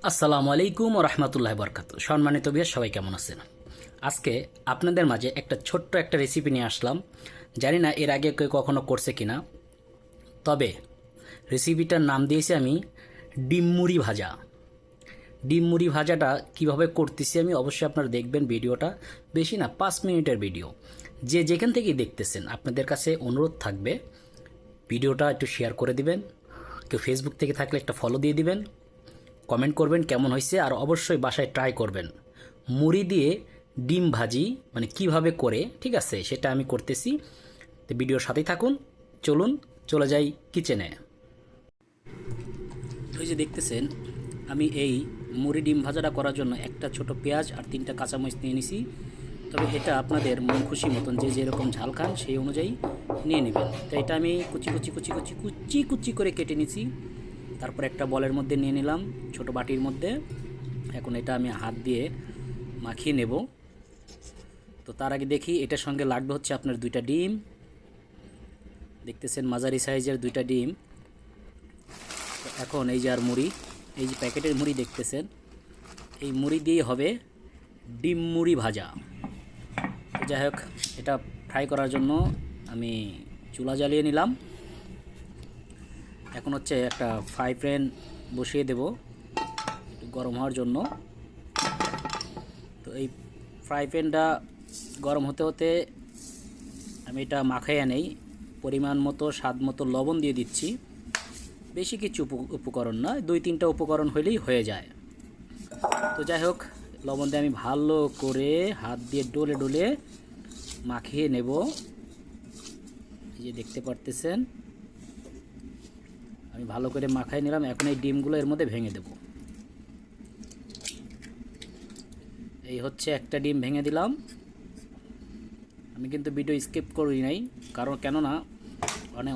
আসসালামু আলাইকুম ও রহমতুল্লাহি বরকাত। সম্মানিত ভিউয়ার সবাই কেমন আছেন? আজকে আপনাদের মাঝে ছোট্ট একটা রেসিপি নিয়ে আসলাম। জানি না এর আগে কেউ কখনো করছে কিনা, তবে রেসিপিটার নাম দিয়েছি আমি ডিম মুড়ি ভাজা। ডিম মুড়ি ভাজাটা কিভাবে করতেছি আমি অবশ্যই আপনারা দেখবেন ভিডিওটা। বেশি না, 5 মিনিটের ভিডিও। যে যেখান থেকেই দেখতেছেন আপনাদের কাছে অনুরোধ থাকবে ভিডিওটা একটু শেয়ার করে দিবেন। কেউ ফেসবুক থেকে থাকলে একটা ফলো দিয়ে দিবেন, কমেন্ট করবেন কেমন হয়েছে, আর অবশ্যই বাসায় ট্রাই করবেন। মুড়ি দিয়ে ডিম ভাজি মানে কিভাবে করে, ঠিক আছে, সেটা আমি করতেছি। তো ভিডিওর সাথেই থাকুন। চলুন চলে যাই কিচেনে। ওই যে দেখতেছেন, আমি এই মুড়ি ডিম ভাজাটা করার জন্য একটা ছোট পেঁয়াজ আর 3টা কাঁচামরিচ নিয়ে নিছি। তবে এটা আপনাদের মন খুশি মতন যে যেরকম ঝাল খান সেই অনুযায়ী নিয়ে নেবেন। তো এটা আমি কুচি কুচি কুচি কুচি কুচি কুচি করে কেটে নিছি। তারপর একটা বলের মধ্যে নিয়ে নিলাম, ছোট বাটির মধ্যে। এখন এটা আমি হাত দিয়ে মাখিয়ে নেব। তো তার আগে দেখি এটার সঙ্গে লাগবে হচ্ছে আপনার 2টা ডিম। দেখতেছেন মাঝারি সাইজের 2টা ডিম। তো এখন এই যে আর মুড়ি, এই যে প্যাকেটের মুড়ি দেখতেছেন, এই মুড়ি দিয়েই হবে ডিম মুড়ি ভাজা। তো যাই হোক, এটা ফ্রাই করার জন্য আমি চুলা জ্বালিয়ে নিলাম। এখন হচ্ছে একটা ফ্রাই প্যান বসিয়ে দেব গরম হওয়ার জন্য। তো এই ফ্রাই প্যানটা গরম হতে হতে আমি এটা মাখাইয়া নেই। পরিমাণ মতো স্বাদ মতো লবণ দিয়ে দিচ্ছি। বেশি কিছু উপকরণ না, 2-3টা উপকরণ হলেই হয়ে যায়। তো যাই হোক, লবণ দিয়ে আমি ভালো করে হাত দিয়ে ডলে ডলে মাখিয়ে নেব। এই যে দেখতে পারতেছেন, আমি ভালো করে মাখাই নিলাম। এখন এই ডিমগুলো এর মধ্যে ভেঙে দেব। এই হচ্ছে একটা ডিম ভেঙে দিলাম। আমি কিন্তু ভিডিও স্কিপ করি নাই, কারণ কেননা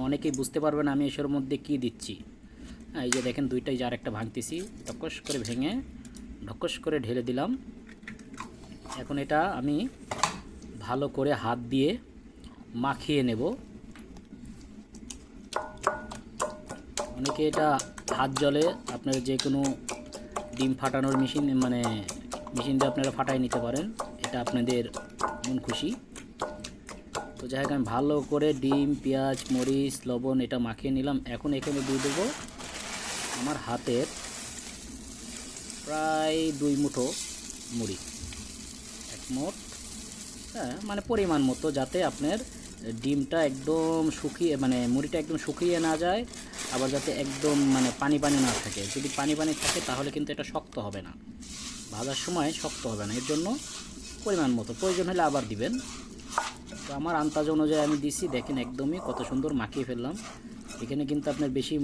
অনেকেই বুঝতে পারবেন আমি এসবের মধ্যে কি দিচ্ছি। হ্যাঁ, এই যে দেখেন 2টাই, যার একটা ভাঙতেছি, টকস করে ভেঙে ঢকস করে ঢেলে দিলাম। এখন এটা আমি ভালো করে হাত দিয়ে মাখিয়ে নেব। অনেকে এটা হাত জলে আপনার যে কোনো ডিম ফাটানোর মেশিন মেশিন দিয়ে আপনারা ফাটাই নিতে পারেন, এটা আপনাদের মন খুশি। তো যাই হোক, আমি ভালো করে ডিম, পেঁয়াজ, মরিচ, লবণ এটা মাখিয়ে নিলাম। এখন এখানে দিয়ে দেবো আমার হাতের প্রায় 2 মুঠো মুড়ি, এক মুঠ। হ্যাঁ, মানে পরিমাণ মতো, যাতে আপনার ডিমটা একদম শুকিয়ে মুড়িটা একদম শুকিয়ে না যায়, আবার যাতে একদম পানি পানি না থাকে। যদি পানি পানি থাকে তাহলে কিন্তু এটা শক্ত হবে না, ভাজার সময় শক্ত হবে না। এর জন্য পরিমাণ মতো, প্রয়োজন হলে আবার দিবেন। তো আমার আন্দাজ অনুযায়ী আমি দিছি, দেখেন একদমই কত সুন্দর মাখিয়ে ফেললাম। এখানে কিন্তু আপনার বেশি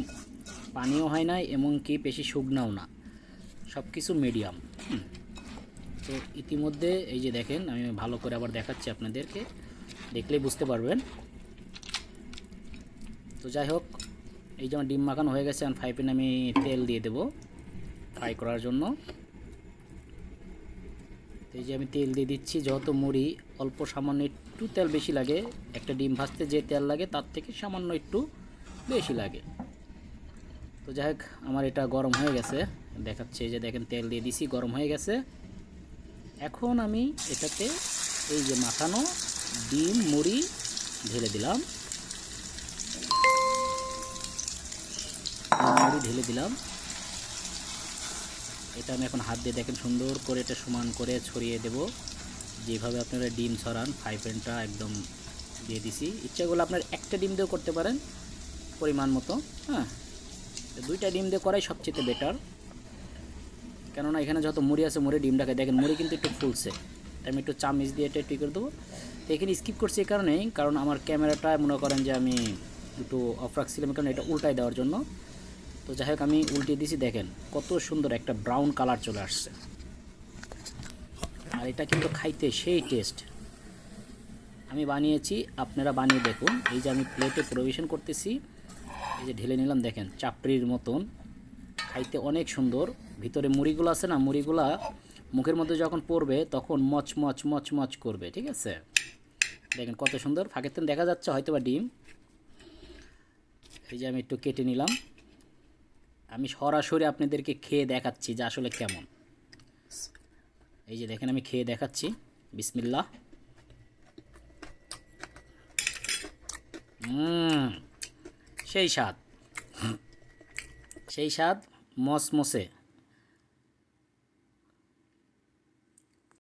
পানিও হয় না, এমনকি বেশি শুকনাও না, সব কিছু মিডিয়াম। তো ইতিমধ্যে এই যে দেখেন, আমি ভালো করে আবার দেখাচ্ছি আপনাদেরকে, দেখলেই বুঝতে পারবেন। তো যাই হোক, এই যে আমার ডিম মাখানো হয়ে গেছে। ফ্রাই প্যানে আমি তেল দিয়ে দেব ফ্রাই করার জন্য। এই যে আমি তেল দিয়ে দিচ্ছি, যেহেতু মুড়ি অল্প সামান্য একটু তেল বেশি লাগে। একটা ডিম ভাজতে যে তেল লাগে তার থেকে সামান্য একটু বেশি লাগে। তো যাই হোক, আমার এটা গরম হয়ে গেছে, দেখাচ্ছে। এই যে দেখেন, তেল দিয়ে দিছি, গরম হয়ে গেছে। এখন আমি এটাতে এই যে মাখানো ডিম মুড়ি ঢেলে দিলাম, ঢেলে দিলাম। এটা আমি এখন হাত দিয়ে দেখেন সুন্দর করে এটা সমান করে ছড়িয়ে দেব, যেভাবে আপনারা ডিম ছড়ান। ফ্রাই প্যানটা একদম দিয়ে দিছি। ইচ্ছাগুলো আপনার একটা ডিম দিয়েও করতে পারেন পরিমাণ মতো। হ্যাঁ, 2টা ডিম দিয়ে করাই সবচেয়ে বেটার, কেননা এখানে যত মুড়ি আছে, মুড়ি ডিমটাকে দেখেন, মুড়ি কিন্তু একটু ফুলছে। আমি একটু চামচ দিয়ে এটা একটু করে দেবো। তো এখানে স্কিপ করছি এই কারণেই, কারণ আমার ক্যামেরাটা মনে করেন যে আমি একটু অফ রাখছিলাম, কারণ এটা উল্টাই দেওয়ার জন্য। তো যাই হোক, আমি উল্টিয়ে দিয়েছি, দেখেন কত সুন্দর একটা ব্রাউন কালার চলে আসছে। আর এটা কিন্তু খাইতে সেই টেস্ট। আমি বানিয়েছি, আপনারা বানিয়ে দেখুন। এই যে আমি প্লেটে পরিবেশন করতেছি, এই যে ঢেলে নিলাম, দেখেন চাপড়ির মতন, খাইতে অনেক সুন্দর। ভিতরে মুড়িগুলো আছে না, মুড়িগুলা মুখের মধ্যে যখন পড়বে তখন মচমচ মচমচ করবে, ঠিক আছে। দেখেন কত সুন্দর, ফাঁকের থেকে দেখা যাচ্ছে হয়তো বা ডিম। এই যে আমি একটু কেটে নিলাম, আমি সরাসরি আপনাদেরকে খেয়ে দেখাচ্ছি যে আসলে কেমন। এই যে দেখেন আমি খেয়ে দেখাচ্ছি, বিসমিল্লাহ। সেই স্বাদ, সেই স্বাদ, মসমসে